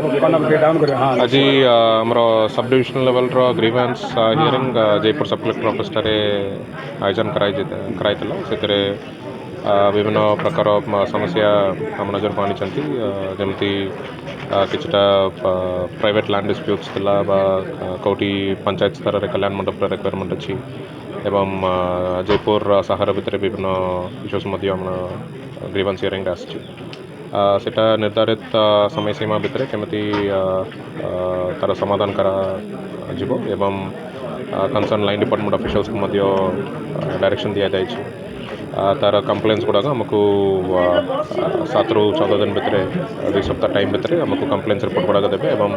आज आमर sub divisional level grievance hearing Jaipur सब कलेक्टर ऑफिस आयोजन कराइला से विभिन्न प्रकार समस्या आम नजर को आनी जमती किछटा प्राइवेट लैंड डिस्प्यूट्स कौटी पंचायत स्तर में कल्याण मंडप रिक्वायरमेंट अच्छी एवं जयपुर सहार भितर विभिन्न इश्यूज ग्रीवेंस हियरिंग सेटा निर्धारित समय सीमा भितर केमती तार समाधान करा जीवो एवं कंसर्न लाइन डिपार्टमेंट ऑफिशियल्स को डायरेक्शन दिया जाए तार कंप्लेन्स गुड़ाक आमको 7 ରୁ 14 दिन भितर 2 सप्ताह टाइम भितर आमको कंप्लेन्स रिपोर्ट गुड़ाक देवे एवं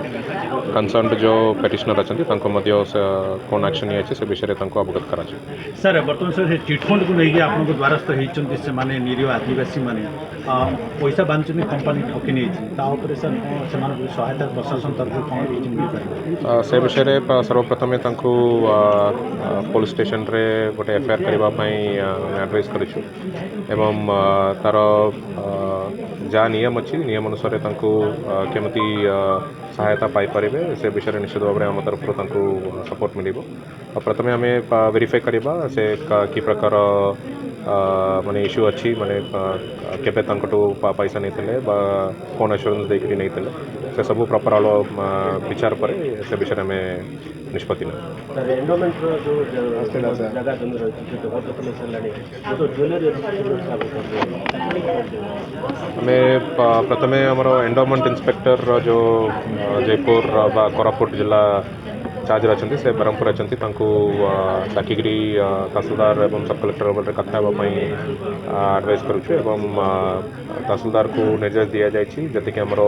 कंसर्न जो पेटिशनर अच्छा कौन एक्शन नहीं से विषय में अवगत करा सर बर्तमान सर चिटफंड को लेकिन आप द्वारस्थ होती से निरीह आदिवासी मैंने पैसा बांधुଛନ୍ତି कंपानी ठकी नहीं सर सहायता प्रशासन तरफ कौन से विषय में सर्वप्रथमे पुलिस स्टेशन रे गोटे एफआईआर करने एडवाइस करूँ एवं तार जहाँ नियम अच्छी नियम अनुसार केमती सहायता पाइपर से विषय निश्चित भाव में आम तरफ सपोर्ट मिल प्रथम आम वेरीफाई करवा से कि प्रकार माने इश्यू अच्छी माने केबे पैसा नहीं कौन एश्योरेंस देकर नहीं से सब प्रॉपर विचार पर से विषय में निष्पत्ति आम प्रथम आमर एंडोमेंट इंस्पेक्टर जो जयपुर बा कोरापुट जिला चार्ज अच्छा से ब्रह्मपुर अच्छा डाकिक तहसीलदार एवं सब कलेक्टर लेवल में कथा एडवाइस करुँ तहसीलदार को निर्देश दि जाए जैसे आमर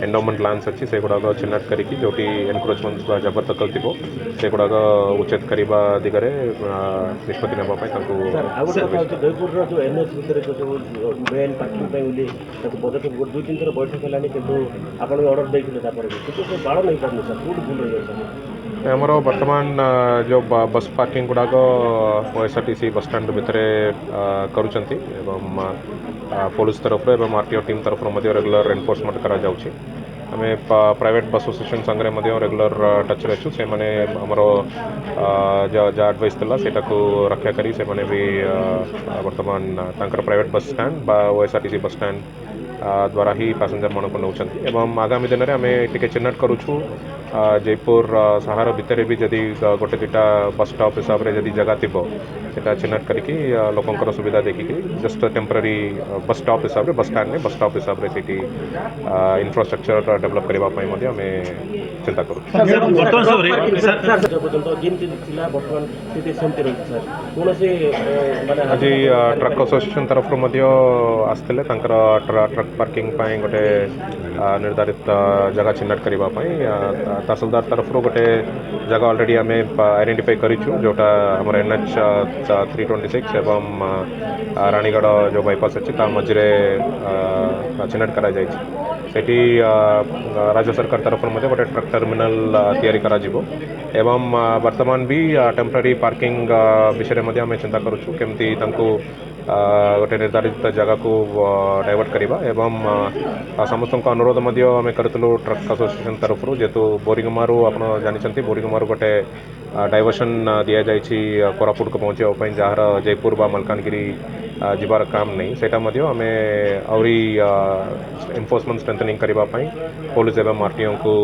एंडोमेंट लैंड्स अच्छी से गुड़ाक चिन्हट करके जोटी एनक्रोचमेंट जबरदखल थी से गुड़ाक उच्छेद करने दिगरे निष्पत्ति आमर बर्तमान जो बस पार्किंग गुड़ाक एसआरटीसी बस स्टैंड भितर करुँच पुलिस तरफ एवं आरटीओ टीम तरफ रेगुलर एनफोर्समेंट करा जाउछि आम प्राइवेट बस एसोसिएशन संगे रेगुलर टच अच्छु से आमर जहाँ एडवाइस था से रक्षा करी से भी बर्तमान प्राइवेट बस स्टैंड बा ओएसआरटीसी बस स्टैंड द्वारा ही पैसेंजर मान को नौकरी एवं आगामी दिन में आम टे चिन्हट करुँ जयपुर सहार भितर भी जदि गोटे दुटा बस स्टॉप हिसाब से जदि जगह थी से चिन्हट करके लोकंर सुविधा देखिक जस्ट टेम्पररी बस स्टॉप हिसाब से बस स्टैंड में बस स्टॉप हिसाब से इंफ्रास्ट्रक्चर डेवलप करने आम चिंता करूँ आज ट्रक एसोसिएशन तरफ आसते ट्रक पार्किंग गोटे निर्धारित जगह चिन्हट करने तहसीलदार तरफ गोटे जगह ऑलरेडी आम आइडेंटिफाई करूँ जोटा आम एनएच 326 एवं रानीगढ़ जो बाईपास अच्छी मझे चिन्हट करा सेठी राज्य सरकार तरफ गोटे ट्रक टर्मिनाल तैयारी करा जिवो एवं वर्तमान भी टेम्पररी पार्किंग विषय में आम चिंता करूँ केमती गोटे निर्धारित जगह को डाइवर्ट करवा एवं समस्त अनुरोध आम करूँ ट्रक एसोसिएशन तरफ जेहेतु बोरिंगमारू आप जानते बोरिंगमारू गोटे डाइवर्सन दि जाए कोरापुट को पहुँचापी जार जयपुर बा मलकानगिरी जीवार काम नहीं सेटा आम आहरी एनफोर्समेंट स्ट्रेंथनिंग करने पुलिस एवं आरटीओ को